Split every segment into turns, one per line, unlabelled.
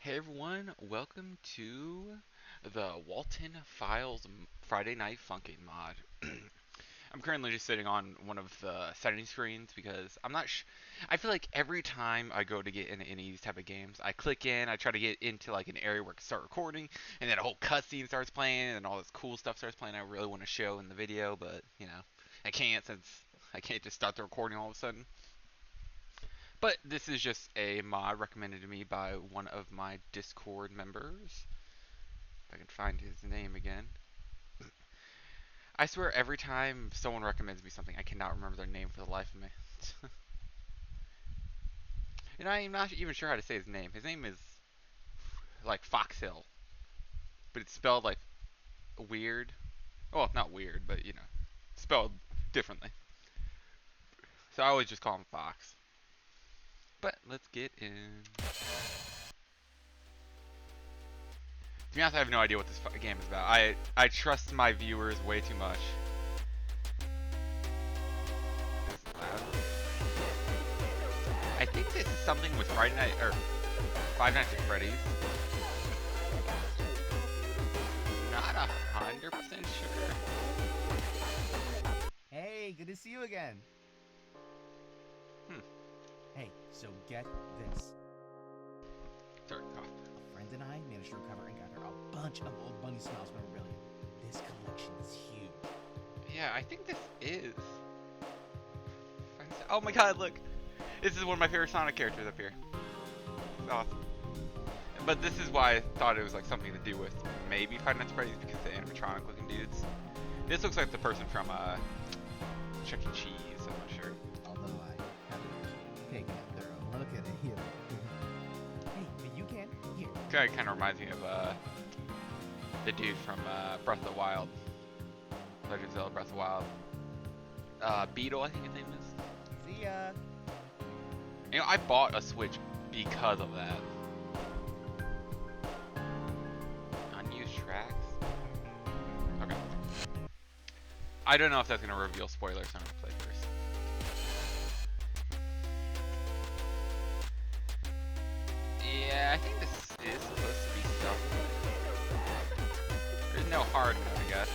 Hey everyone, welcome to the Walten Files Friday Night Funkin mod. I'm currently just sitting on one of the setting screens because I feel like every time I go to get into any of these type of games, I click in, I try to get into like an area where I can start recording, and then a whole cutscene starts playing, and all this cool stuff starts playing I really want to show in the video, but I can't since I can't just start the recording all of a sudden. But this is just a mod recommended to me by one of my Discord members. If I can find his name again. I swear every time someone recommends me something, I cannot remember their name for the life of me. And I'm not even sure how to say his name. His name is like Foxhill, but it's spelled like weird. Well, not weird, but spelled differently. So I always just call him Fox. But let's get in. To be honest, I have no idea what this game is about. I trust my viewers way too much. That's loud. I think this is something with Friday Night or Five Nights at Freddy's. Not 100% sure.
Hey, good to see you again. Hey, so get this.
Sorry, cough.
A friend and I managed to recover and gather a bunch of old bunny smiles memorabilia. This collection is huge.
Yeah, I think this is. Oh my god, look! This is one of my favorite Sonic characters up here. It's awesome. But this is why I thought it was like something to do with maybe Five Nights at Freddy's because the animatronic looking dudes. This looks like the person from Chuck E. Cheese, I'm not sure.
Although I haven't taken a thorough look at it here. Hey, but you can? Here.
Guy kind of reminds me of the dude from Breath of the Wild. Legend of Zelda Breath of the Wild. Beetle, I think his name is.
See ya.
I bought a Switch because of that. Unused tracks? Okay. I don't know if that's going to reveal spoilers. I'm going to play first. Yeah, I think this is supposed to be stuff. There's no hard mode, I guess.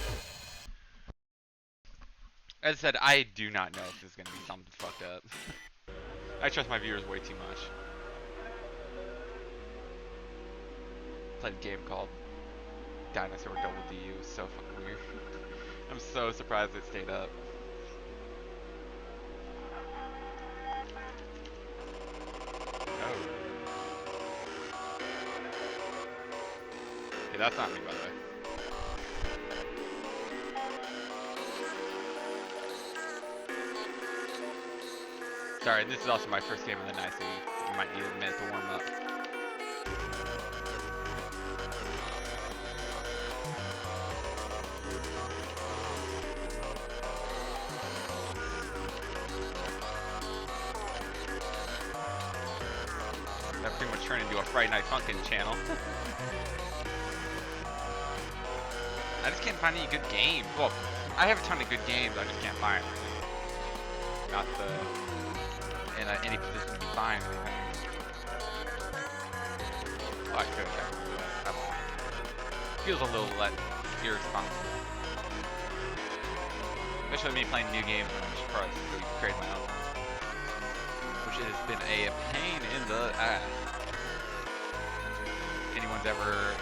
As I said, I do not know if this is going to be something fucked up. I trust my viewers way too much. Played a game called Dinosaur Double D. It was so fucking weird. I'm so surprised it stayed up. Oh. Hey, that's not me, by the way. Sorry, this is also my first game of the night, so you might need a minute to warm up. That pretty much turned into a Friday Night Funkin' channel. I just can't find any good games. Well, I have a ton of good games, I just can't find them. Not in any position to be buying anything. Oh, I could have that. Feels a little irresponsible. Especially me playing new games when I'm just probably create my own. Which has been a pain in the ass. Anyone's ever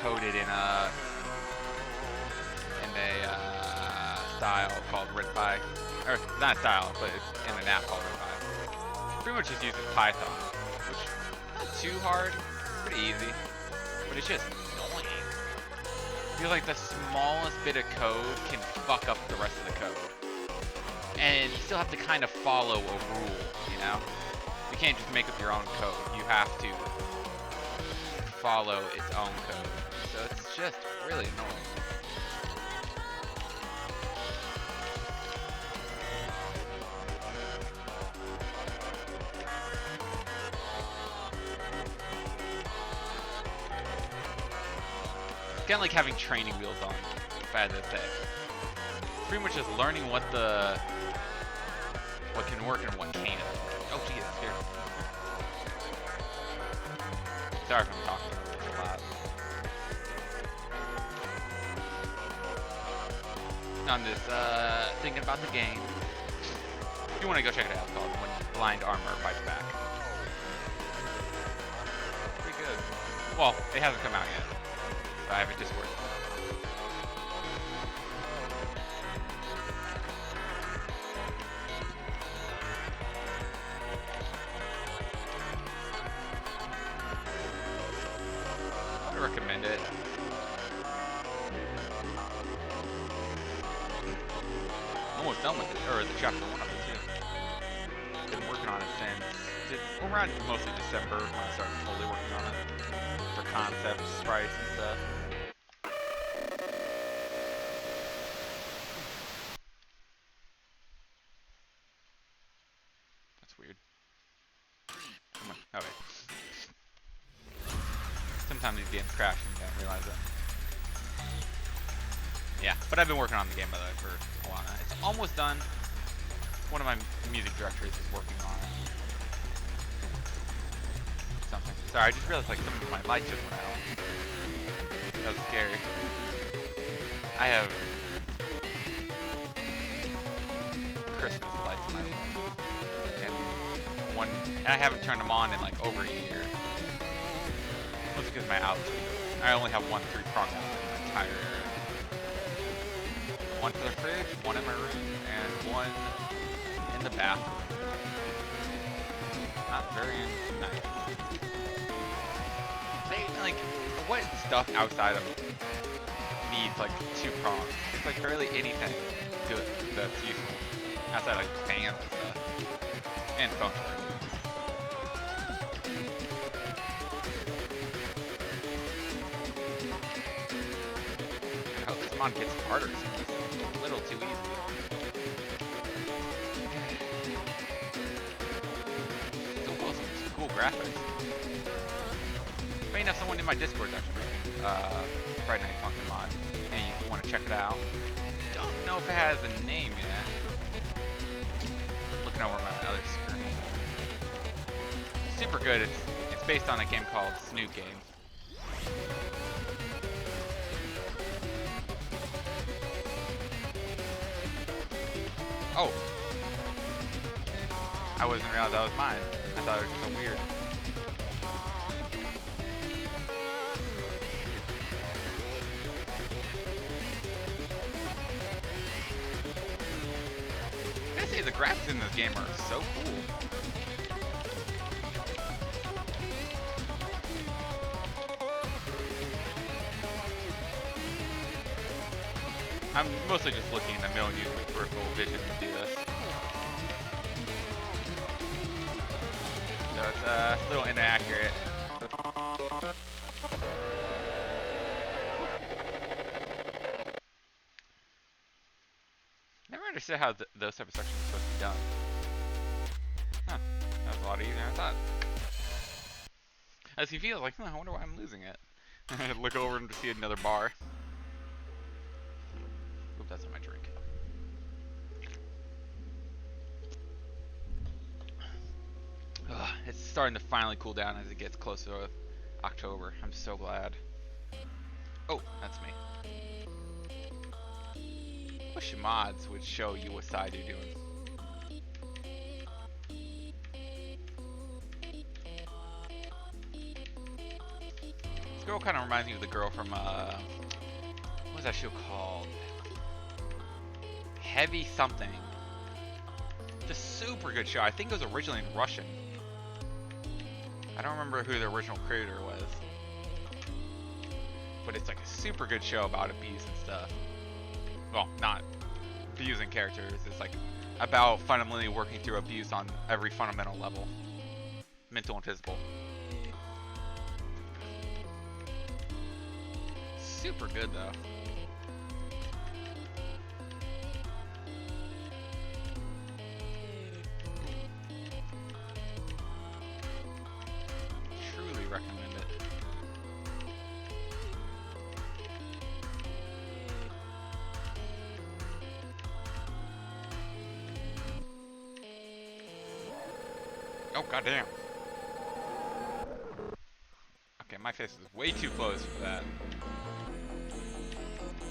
coded in a style called RedPy, or not a style, but it's in an app called RedPy. Pretty much just uses Python, which not too hard, pretty easy, but it's just annoying. Feels like the smallest bit of code can fuck up the rest of the code, and you still have to kind of follow a rule, you know? You can't just make up your own code. You have to follow its own code. So it's just really annoying. It's kind of like having training wheels on, if I had to say. Pretty much just learning what can work and what can't. Oh geez, here. Sorry if I'm talking a lot. I'm just thinking about the game. If you want to go check it out, it's called When Blind Armor Fights Back. Pretty good. Well, it hasn't come out yet. So I have a Discord. I recommend it. Almost done with it, or the chapter 1 of it too. Been working on it since around mostly December when I started fully working on it for concepts, sprites, and stuff. That's weird. Okay. Sometimes these games crash and you don't realize it. Yeah, but I've been working on the game by the way for a while now. It's almost done. One of my music directors is working on something. Sorry, I just realized like some of my lights just went out. That was scary. I have Christmas lights in my room, and I haven't turned them on in like over a year. Mostly because my outlet. I only have one 3-prong outlet in my entire area. One for the fridge, one in my room, and one in the bathroom. Not very nice. Like, what stuff outside of needs like 2 prongs? It's like barely anything good that's useful outside like fans and stuff and phone chargers. I hope this mod gets harder. It's a little too easy. Still cool, some cool graphics. Funny enough, someone in my Discord actually, Friday Night Funkin mod, and you want to check it out. Don't know if it has a name yet. Looking over my other screen. Super good. It's based on a game called Snoot Game. Oh, I wasn't realize that was mine. I thought it was so weird. I gotta say, the graphics in this game are so cool. I'm mostly just looking in the middle using my peripheral vision to do this. So it's a little inaccurate. Never understood how those type of sections are supposed to be done. Huh, that was a lot easier than I thought. As he feels like, I wonder why I'm losing it. Look over and see another bar. Oop, that's not my drink. It's starting to finally cool down as it gets closer to October. I'm so glad. Oh, that's me. Wish mods would show you what side you're doing. This girl kind of reminds me of the girl from, what was that show called? Heavy something. Just super good show. I think it was originally in Russian. I don't remember who the original creator was. But it's like a super good show about abuse and stuff. Well, not abusing characters. It's like about fundamentally working through abuse on every fundamental level. Mental and physical. Super good though. Truly recommend it. Oh, goddamn. my face is way too close for that.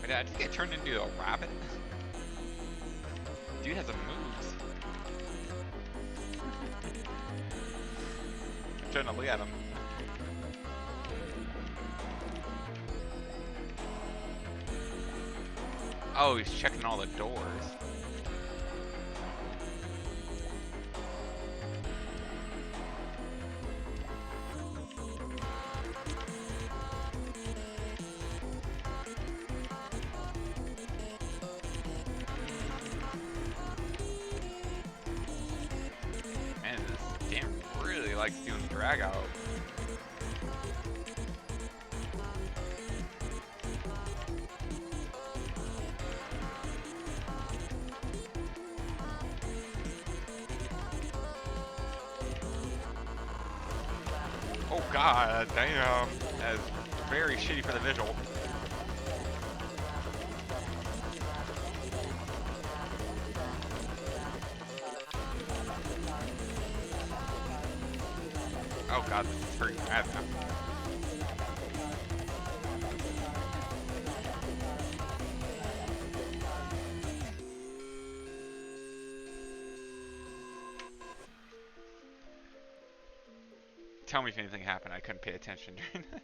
Wait, I just get turned into a rabbit? Dude has some moves. I'm trying to look at him. Oh, he's checking all the doors. Man, this game really likes doing the drag out. Oh god, damn. That is very shitty for the visual. Oh god, this is hurting bad now. Tell me if anything happened. I couldn't pay attention during that.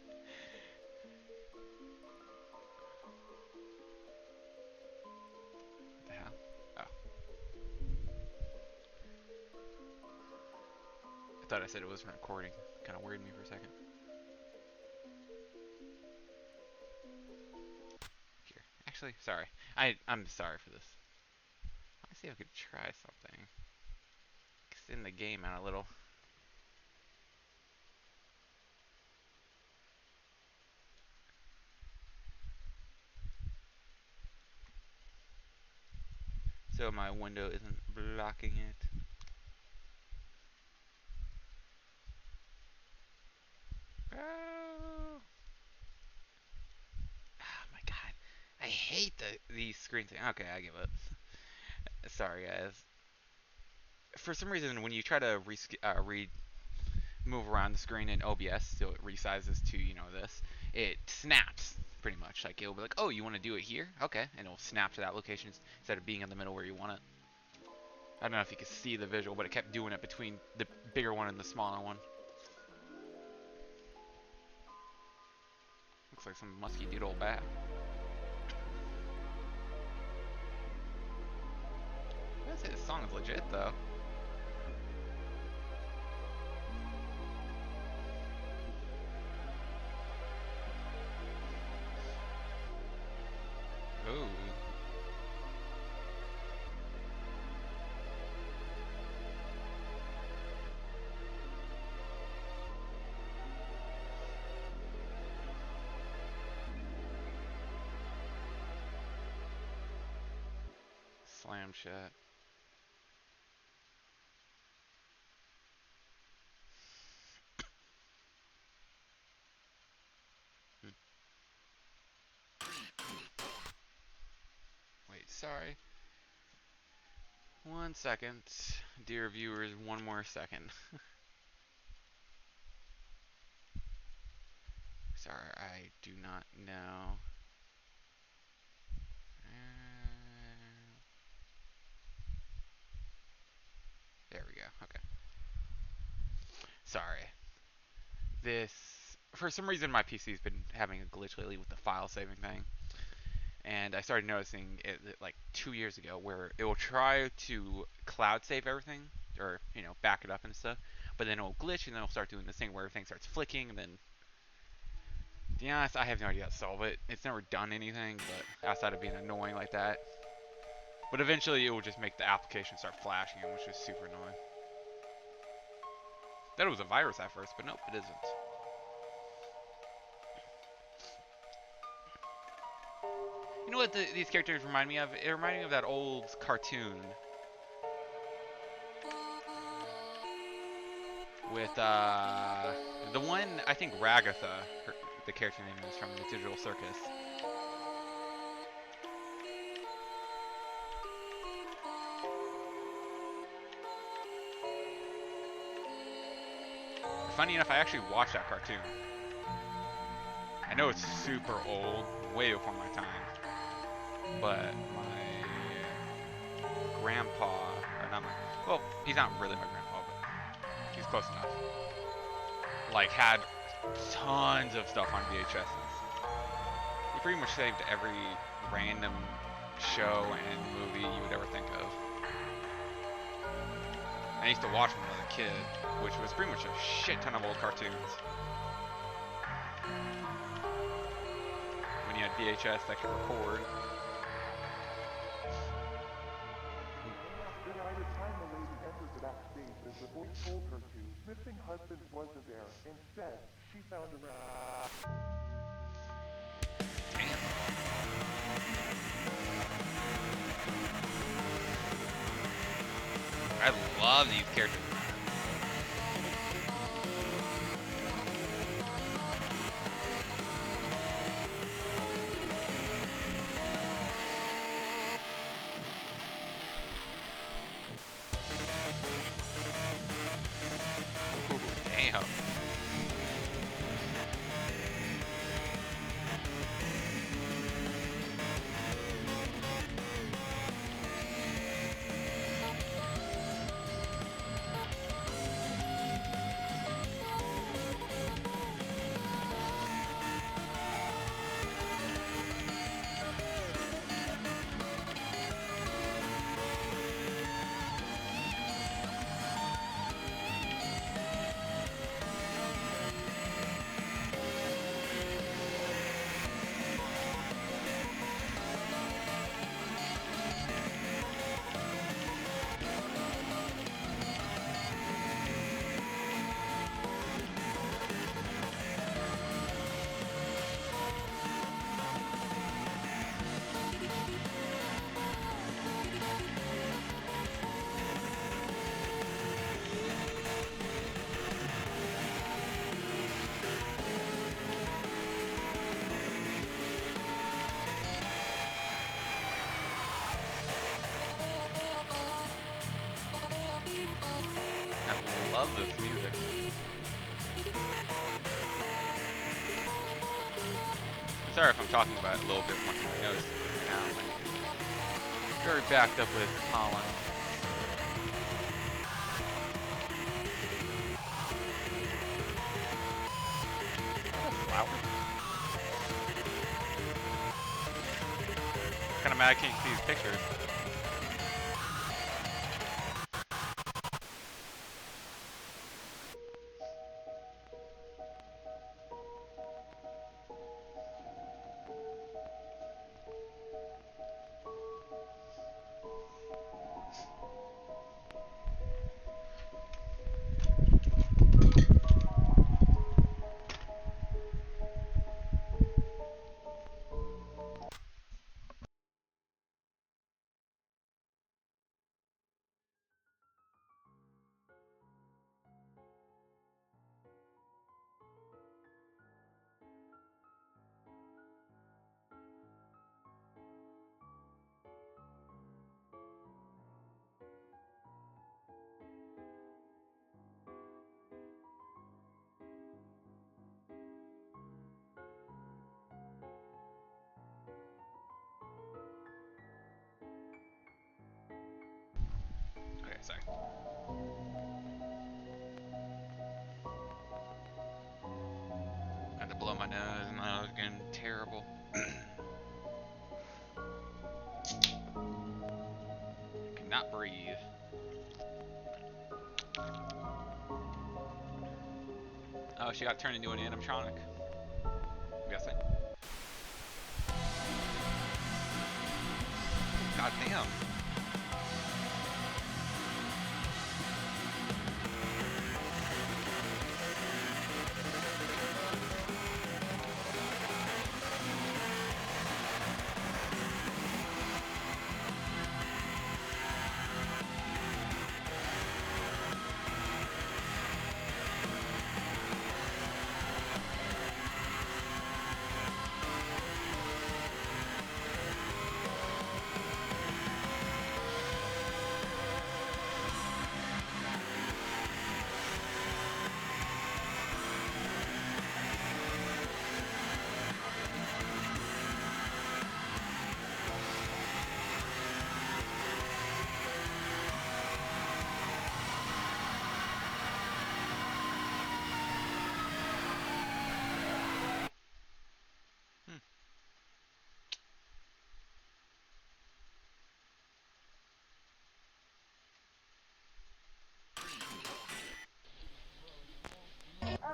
What the hell? Oh. I thought I said it wasn't recording. Kind of worried me for a second. Here. Actually, sorry. I'm sorry for this. Let me see if I could try something. Extend the game out a little. So my window isn't blocking it. Oh. Oh my god. I hate these screen things. Okay, I give up. Sorry, guys. For some reason, when you try to move around the screen in OBS, so it resizes to, this, it snaps, pretty much. Like, it'll be like, oh, you want to do it here? Okay. And it'll snap to that location instead of being in the middle where you want it. I don't know if you can see the visual, but it kept doing it between the bigger one and the smaller one. Looks like some musky doodle bat. I'd say this song is legit, though. Ooh. Slam shot. Wait, sorry. 1 second. Dear viewers, 1 more second. Sorry, I do not know. There we go. Okay. Sorry. For some reason, my PC's been having a glitch lately with the file saving thing. And I started noticing it like 2 years ago where it will try to cloud save everything, or, back it up and stuff. But then it'll glitch and then it'll start doing this thing where everything starts flicking, and then, to be honest, I have no idea how to solve it. It's never done anything, but outside of being annoying like that. But eventually it will just make the application start flashing, which is super annoying. Thought it was a virus at first, but nope, it isn't. You know what these characters remind me of? It reminded me of that old cartoon with the one, I think Ragatha, the character name is, from the Digital Circus. Funny enough, I actually watched that cartoon. I know it's super old, way before my time, but my grandpa, or not my, well, he's not really my grandpa, but he's close enough. Like, had tons of stuff on VHSs. He pretty much saved every random show and movie you would ever think of. I used to watch when I was a kid, which was pretty much a shit ton of old cartoons. When you had VHS that could record.
Then by the time the lady entered the backstage, as the voice told her to, missing husband wasn't there. Instead, she found a
Damn. I love these characters. Ooh, damn. I love this music. Sorry if I'm talking about it a little bit more than I noticed now. I'm very backed up with pollen. Flower? Kind of mad I can't see these pictures. Okay, sorry. Had to blow my nose, and I was getting terrible. Cannot breathe. Oh, she got turned into an animatronic. I'm guessing. God damn.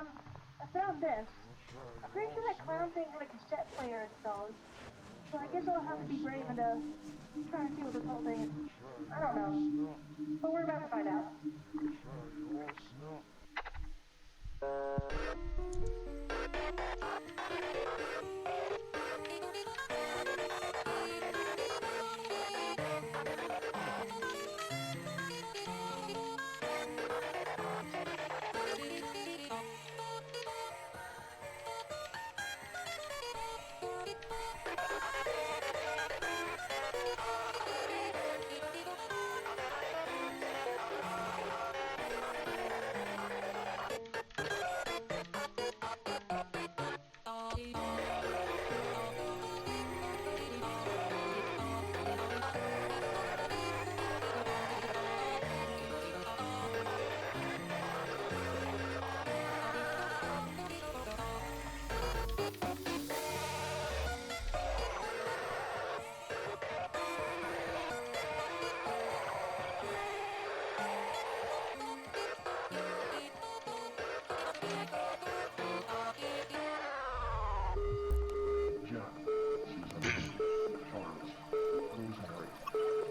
I found this. I'm pretty sure that clown thing had a cassette player installed. So I guess I'll have to be brave and try and see what this whole thing is. I don't know. But we're about to find out.
Jack, Susan, Charles, Rosemary,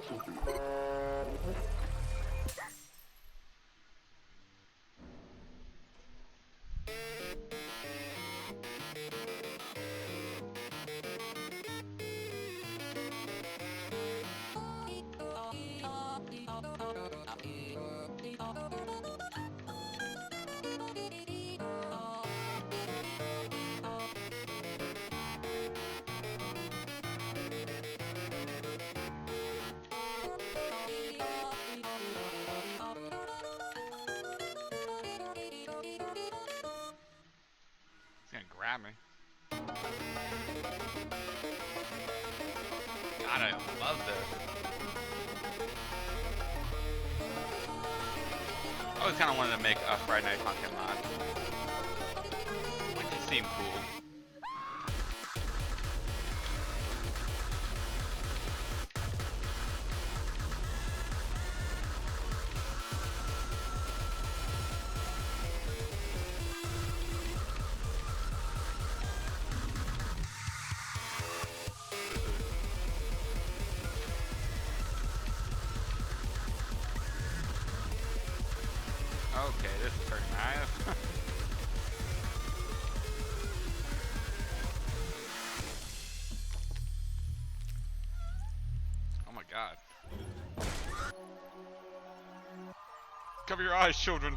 Sophie.
He's gonna grab me. God, I love this. I always kind of wanted to make a Friday Night Funkin' mod. It just seemed cool. Okay, this is pretty nice. Oh my god. Cover your eyes, children.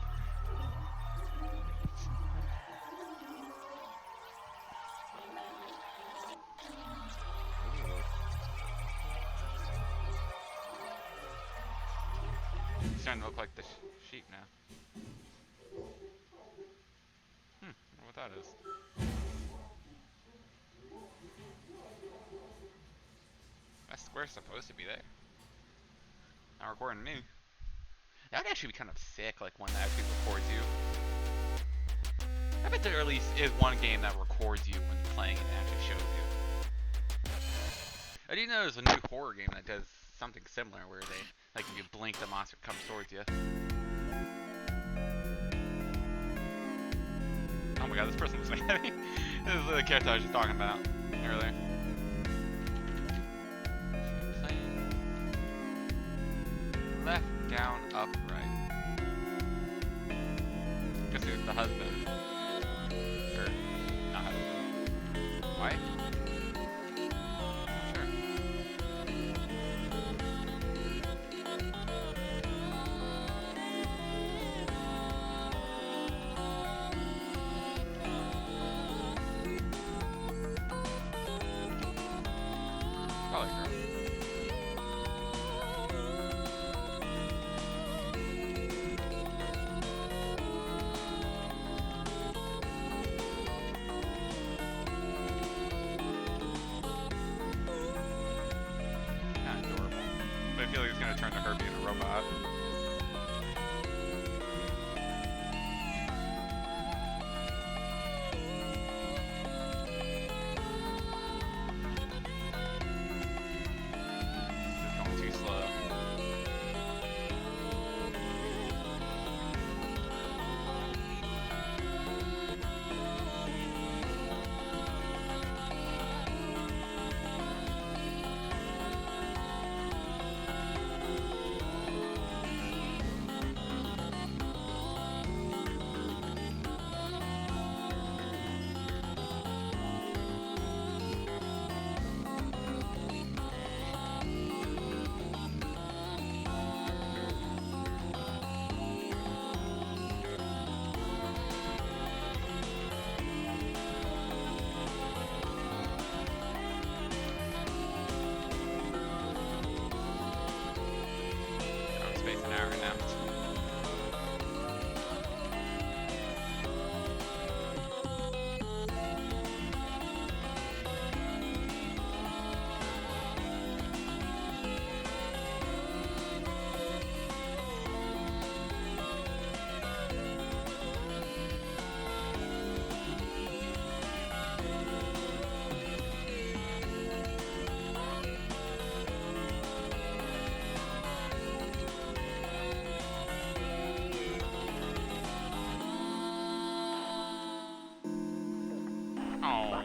It's starting to look like the sheep now. I wonder what that is. That square's supposed to be there. Not recording me. That would actually be kind of sick, like one that actually records you. I bet there at least is one game that records you when playing it and actually shows you. I do know there's a new horror game that does something similar where they, like, if you blink, the monster comes towards you. Oh my god, this person was mad at me. This is the character I was just talking about earlier. Left, down, up, right. Guess who's the husband? Or, not husband. Wife? Sure. Probably girl.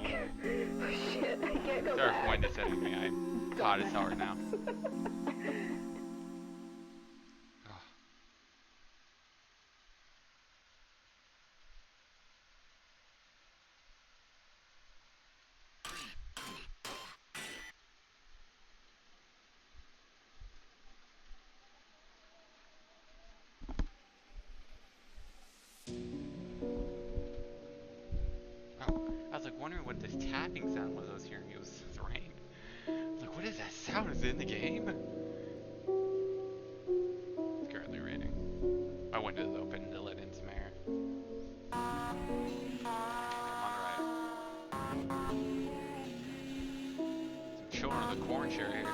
fuck. Oh shit, I can't go
Dark
back.
wind is hitting me. I'm hot as hell right now. Ugh. Oh, I was like wondering what this tapping sound was I was hearing. It was the rain. I was like, what is that sound? Is it in the game? It's currently raining. My window's open to let in some air. I'm on the right. Some children of the corn share here.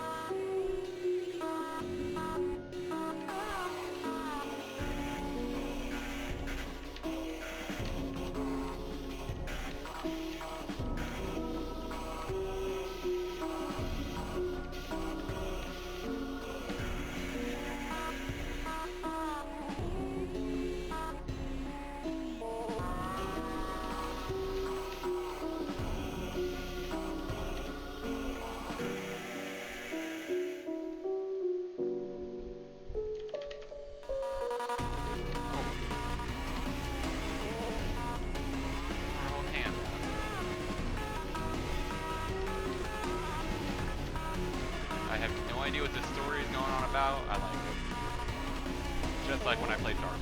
I have no idea what this story is going on about. I like it. Just like when I played Dark Souls.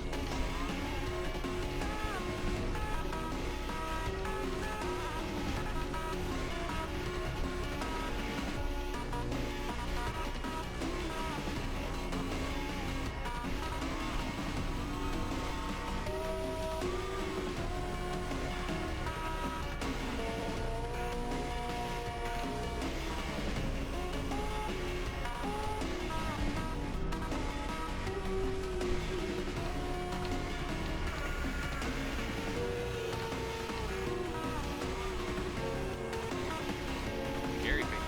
Scary thing.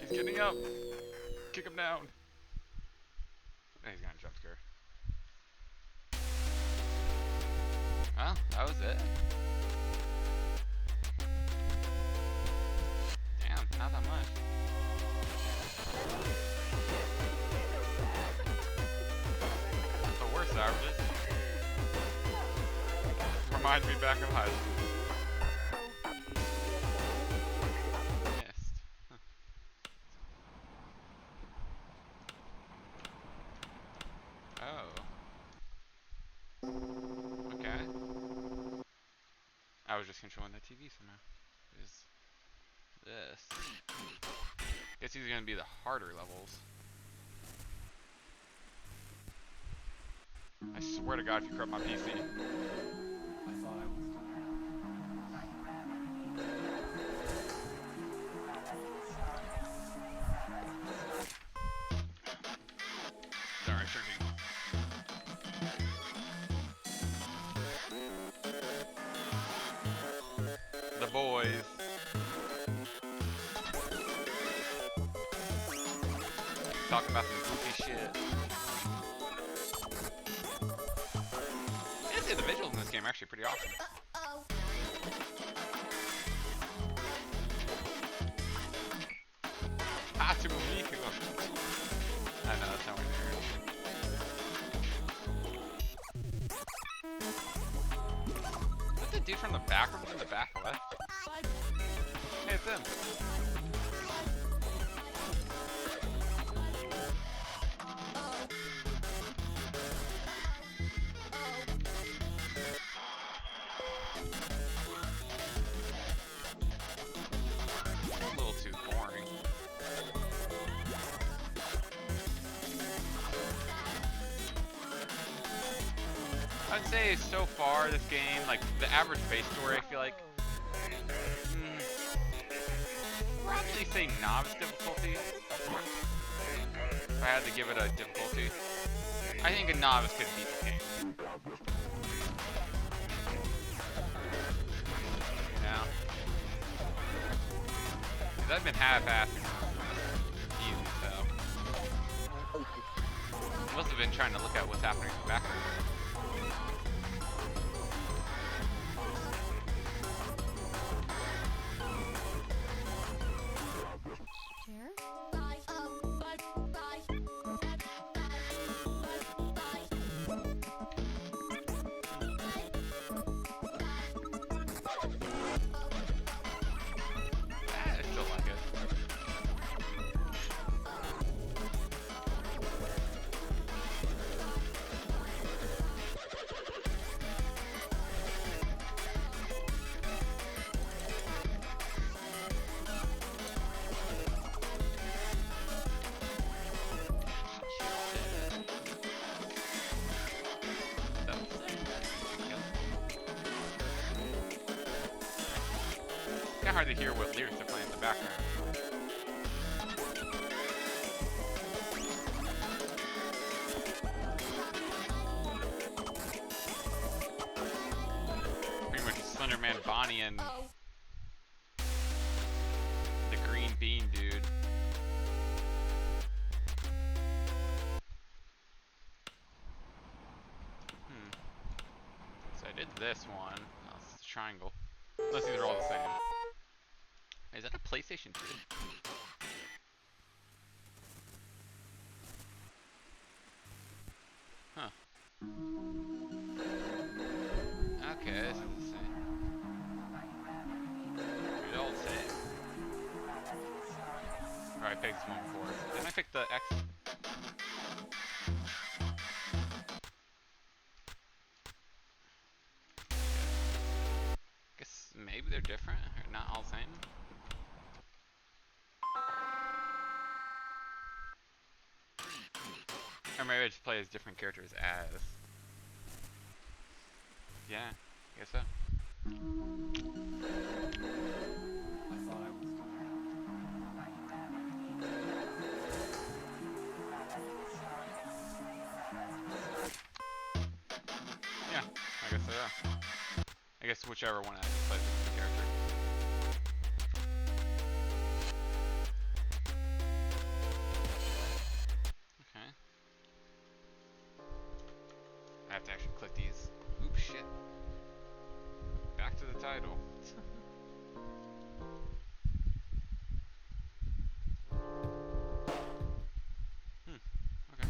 He's getting up. Kick him down. He's gonna jump scare. Well, that was it. Damn, not that much. That's the worst averages. Reminds me back of high school. Missed. Huh. Oh. Okay. I was just controlling the TV somehow. Is this? Guess these are gonna be the harder levels. I swear to God, if you corrupt my PC.
I thought I was.
Sorry, shrinking. The boys. Talking about some goofy shit. I'd say the visuals in this game are actually pretty awesome. Hatsumiku. I know, that's not weird. Is that the dude from the back room in the back left? Hey, it's him. say so far this game, like the average base story, I feel like, probably say novice difficulty. If I had to give it a difficulty, I think a novice could beat the game. You know? 'Cause I've been half-assing easy, so. Must have been trying to look at what's happening in the background. I still like it. Kind of hard to hear what lyrics are playing in the background. Pretty much Slender Man Bonnie and the green bean dude. So I did this one. That's the triangle. Unless these are all the same. Is that a PlayStation 2? Huh. Okay, this is the same. They're all the same. Alright, I picked this one before. Didn't I pick the X? Guess maybe they're different, or not all the same. Or maybe I just play as different characters as. Yeah, I guess so.
I thought I was
Yeah, I guess so, yeah. I guess whichever one I just play as the character. Okay. I have to actually click these. Oops, shit. Back to the title. Okay.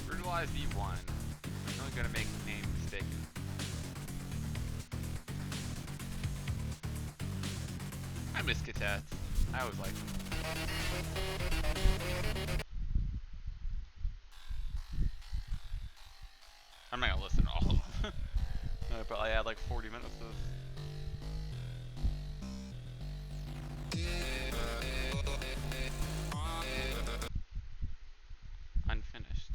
Brutalized E1. I'm really gonna make the name mistaken. I miss Catats. I always liked them. I'm not gonna listen to all of them. I probably had like 40 minutes of this. Unfinished.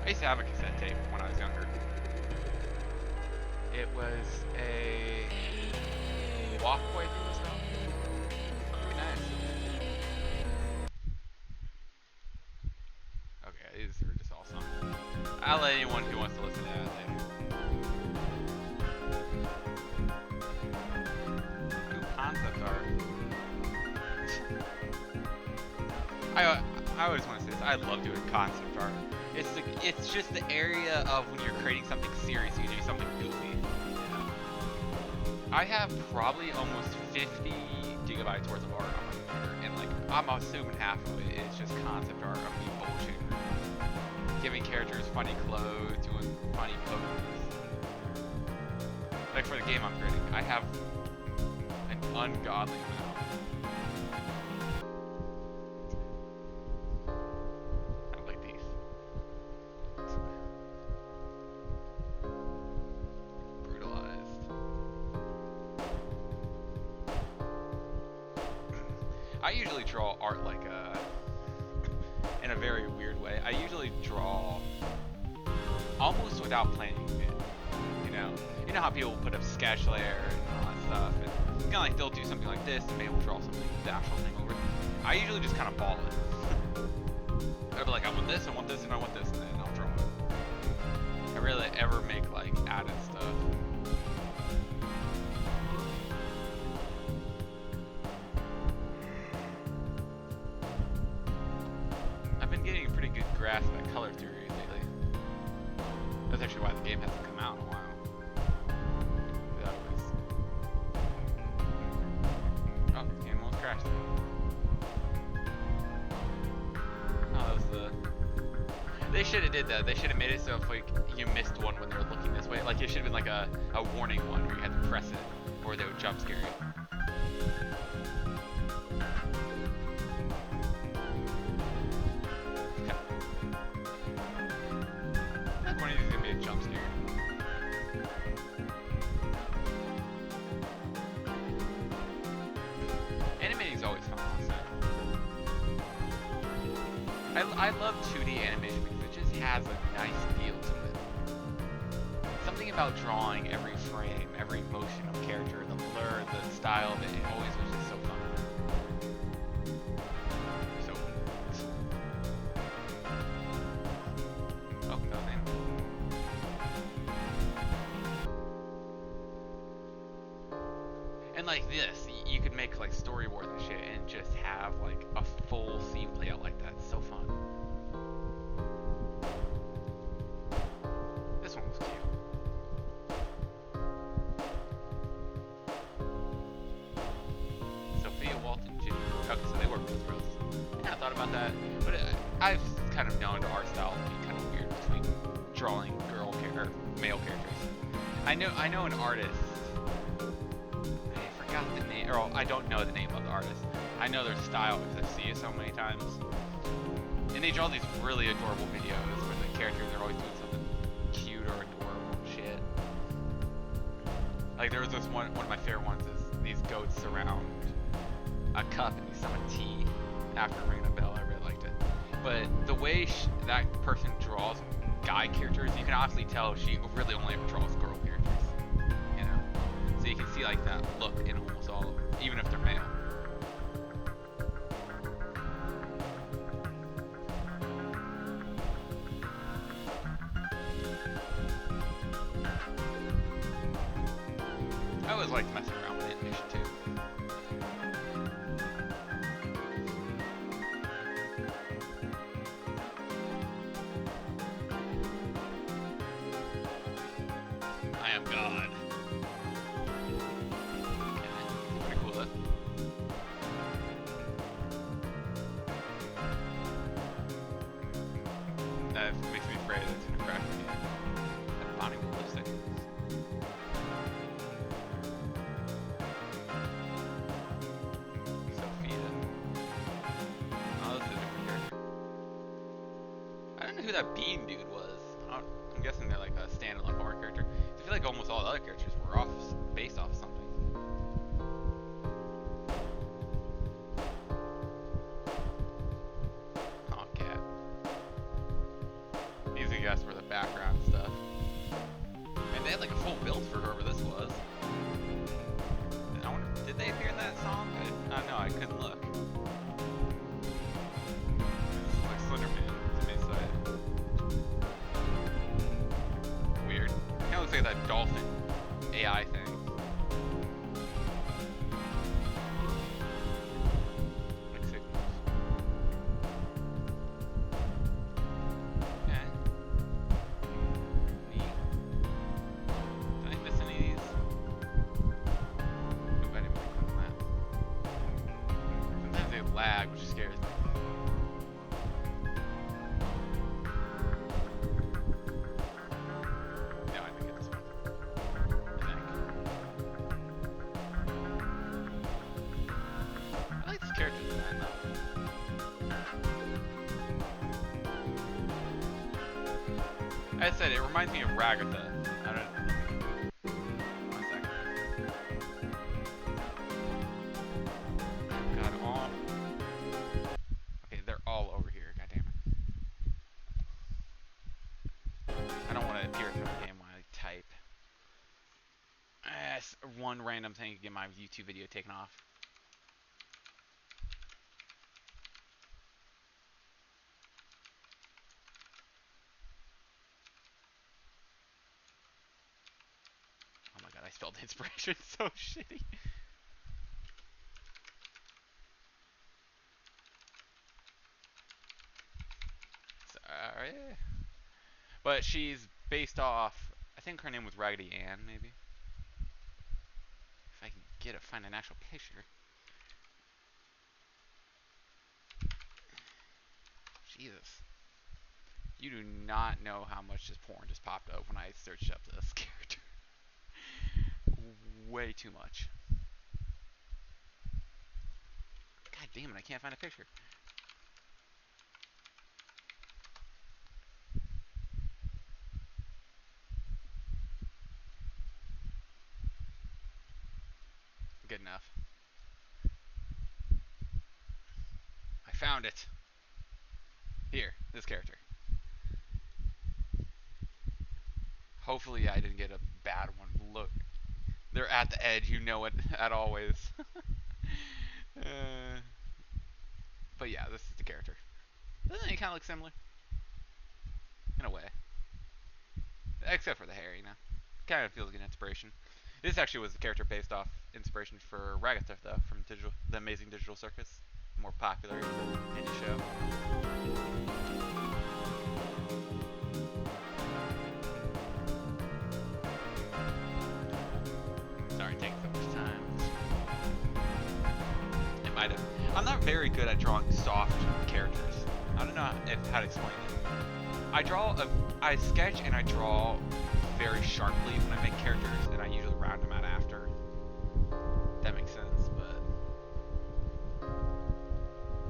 I used to have a cassette tape when I was younger. It was a walkway thing or something. Pretty nice. Okay, these are just all songs. I'll let anyone who wants to listen to that later. Ooh, concept art. I always want to say this. I love doing concept art. It's just the area of when you're creating something serious, you do something goofy. I have probably almost 50 gigabytes worth of art on my computer, and like I'm assuming half of it is just concept art of me bullshitting, giving characters funny clothes, doing funny poses. Like for the game I'm creating, I have an ungodly amount. I like these. Brutalized. I usually draw art like in a very weird way. I usually draw almost without planning it. You know how people put up sketch layer and all that stuff, and kind of like they'll do something like this and maybe we'll draw something, the actual thing over it. I usually just kind of ball it. I'll be like, I want this, and I want this, and then I'll draw it. I rarely ever make like added stuff. I've been getting a pretty good grasp at color theory lately. That's actually why the game hasn't come out in a while. Oh, the game almost crashed there. Oh, that was the... They should have did that. They should have made it so if like you missed one when they were looking this way, like it should have been like a warning one where you had to press it, or they would jump scare you. Like one of these is gonna be a jump scare. Animating's always fun, honestly. I love 2D animation because it just has a nice feel to it. Something about drawing every frame, every motion of character, the blur, the style of it, it always was just so fun. So, oh, nothing. And like this, you could make like storyboards and shit and just have like a full scene play out like that. It's so fun. This one was cute. Sophia, Walten, Ginny. Okay, so they work with girls. Yeah, I thought about that, but I've kind of known art style to be kind of weird between drawing male characters. I know an artist. I forgot the name, or I don't know the name of the artist. I know their style because I see it so many times. And they draw these really adorable videos where the characters are always doing something cute or adorable shit. Like there was this one of my favorite ones is these goats surround a cup and you summon tea after ringing a bell. I really liked it. But the way that person draws guy characters, you can obviously tell she really only ever draws girl characters. You know? So you can see like that look in almost all of them, even if they're male. I always liked messing around with animation too. I am God. Okay, pretty cool though. That makes me afraid that it's gonna crash me. That bonding lipstick. Sophia. Oh, this is a different character. I don't know who that bean dude was. I'm guessing they're like a standalone horror character. I feel like almost all the other characters were based off something. Oh, cat. These I guess were the background stuff. And they had like a full build for whoever this was. I wonder, did they appear in that song? I don't know, I couldn't look. This is like Slenderman to me, so weird. Kind of looks like that dolphin AI thing. Like signals. Okay. Neat. Did I miss any of these? Nope, I didn't click on that. Sometimes they lag, which scares me. No, I didn't get this one. I think. I like this character design though. As I said, it reminds me of Ragatha. I don't. 1 second. God, all random thing to get my YouTube video taken off. Oh my god, I spelled inspiration so shitty. Sorry. But she's based off, I think her name was Raggedy Ann, maybe. If I can find an actual picture. Jesus. You do not know how much this porn just popped up when I searched up this character. Way too much. God damn it, I can't find a picture. Good enough. I found it. Here, this character. Hopefully I didn't get a bad one. Look. They're at the edge, you know it, at always. But yeah, this is the character. Doesn't he kind of look similar? In a way. Except for the hair, you know. Kind of feels like an inspiration. This actually was the character based off inspiration for Ragatha, though, from the Amazing Digital Circus. More popular indie show. Sorry, taking so much time. It might have. I'm not very good at drawing soft characters. I don't know how to explain it. I sketch and I draw very sharply when I make characters, and I usually round them out after. That makes sense, but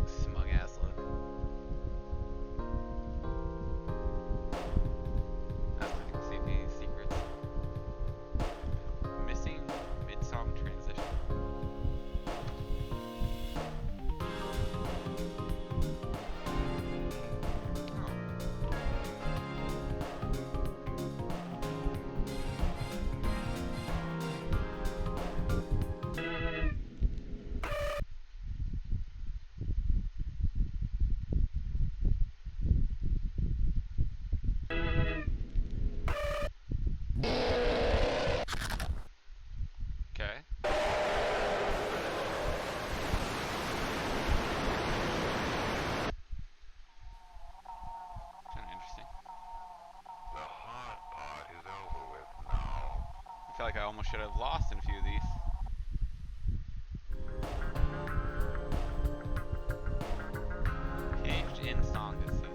smug ass look. That's clicking CP secrets. Missing mid-song transition. Okay. Kind of interesting.
The hard part is over with now.
I feel like I almost should have lost in a few of these. Paged in song this season.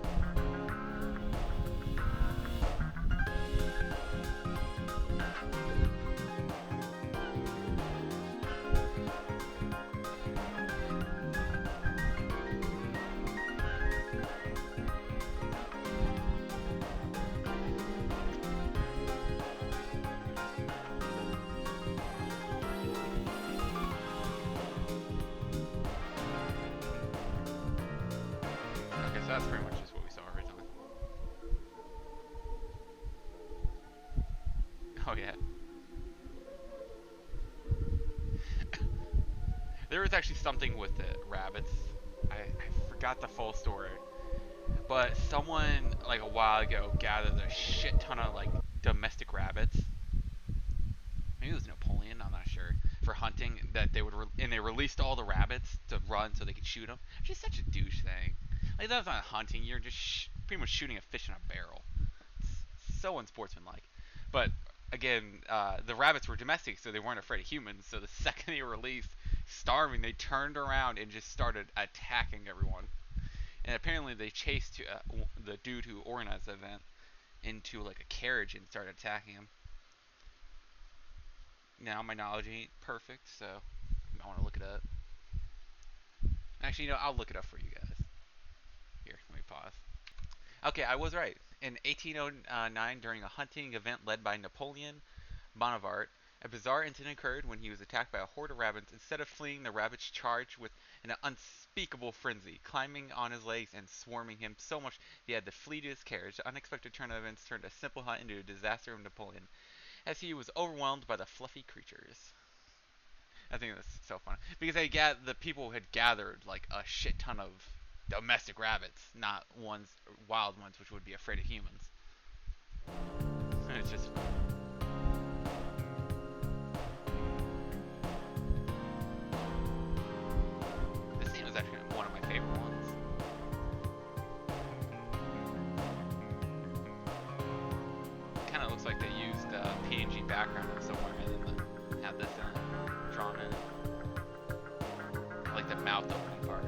Okay, so that's pretty much just what we saw originally. Oh yeah. There was actually something with the rabbits. I forgot the full story. But someone, like a while ago, gathered a shit ton of, like, domestic rabbits. Maybe it was Napoleon, I'm not sure. For hunting, that they would, and they released all the rabbits to run so they could shoot them. Which is such a douche thing. Like, that's not hunting, you're just pretty much shooting a fish in a barrel. It's so unsportsmanlike. But, again, the rabbits were domestic, so they weren't afraid of humans. So the second they were released, starving, they turned around and just started attacking everyone. And apparently they chased the dude who organized the event into like a carriage and started attacking him. Now my knowledge ain't perfect, so I want to look it up. Actually, you know, I'll look it up for you guys. Here, let me pause. Okay, I was right. In 1809, during a hunting event led by Napoleon Bonaparte, a bizarre incident occurred when he was attacked by a horde of rabbits. Instead of fleeing, the rabbits charged with an unspeakable frenzy, climbing on his legs and swarming him so much he had to flee to his carriage. The unexpected turn of events turned a simple hunt into a disaster of Napoleon, as he was overwhelmed by the fluffy creatures. I think that's so funny because the people had gathered like a shit ton of domestic rabbits, not wild ones, which would be afraid of humans. And it's just funny. This scene was actually one of my favorite ones. Kind of looks like they used PNG background somewhere and then had this drawn in. I like the mouth opening part.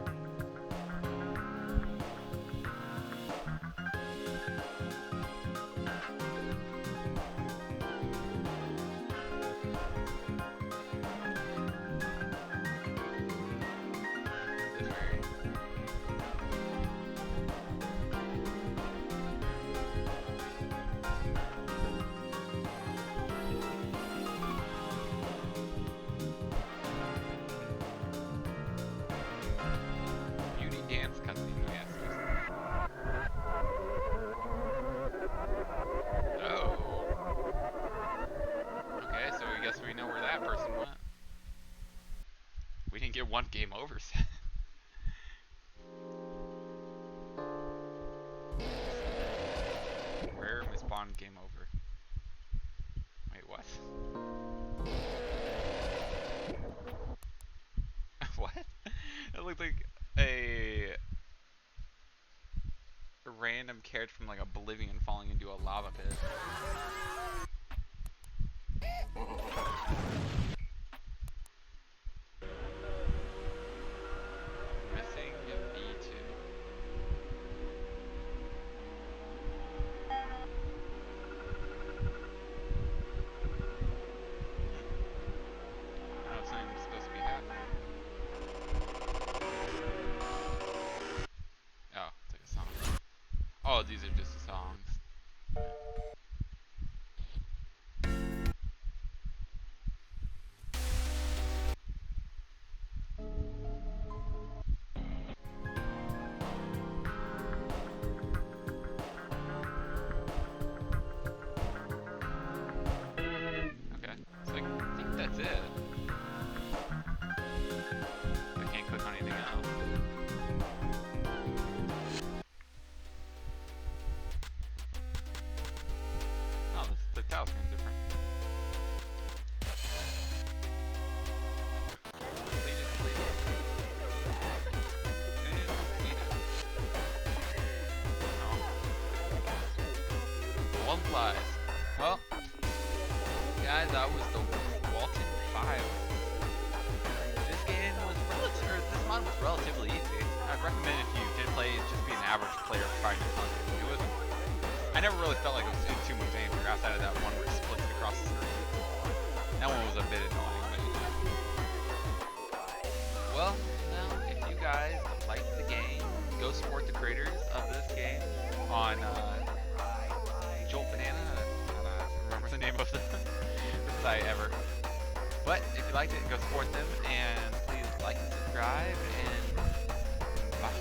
One game over set. Rare mispawn game over. Wait, what? What? It looked like a random character from like Oblivion falling into a lava pit. Oh, these are just songs. Okay, so I think that's it. I can't click on anything else. The tile screen's different. One flies. Well, guys, that was the Walten Files. This game was this mod was relatively easy. I'd recommend if you did play, just be an average player trying to hunt. It wasn't. I never really felt like it was doing too much aiming outside of that one where it splits it across the screen. That one was a bit annoying, but well, now if you guys like the game, go support the creators of this game on Jolt Banana. I don't remember the name of the site ever. But if you liked it, go support them, and please like and subscribe, and bye.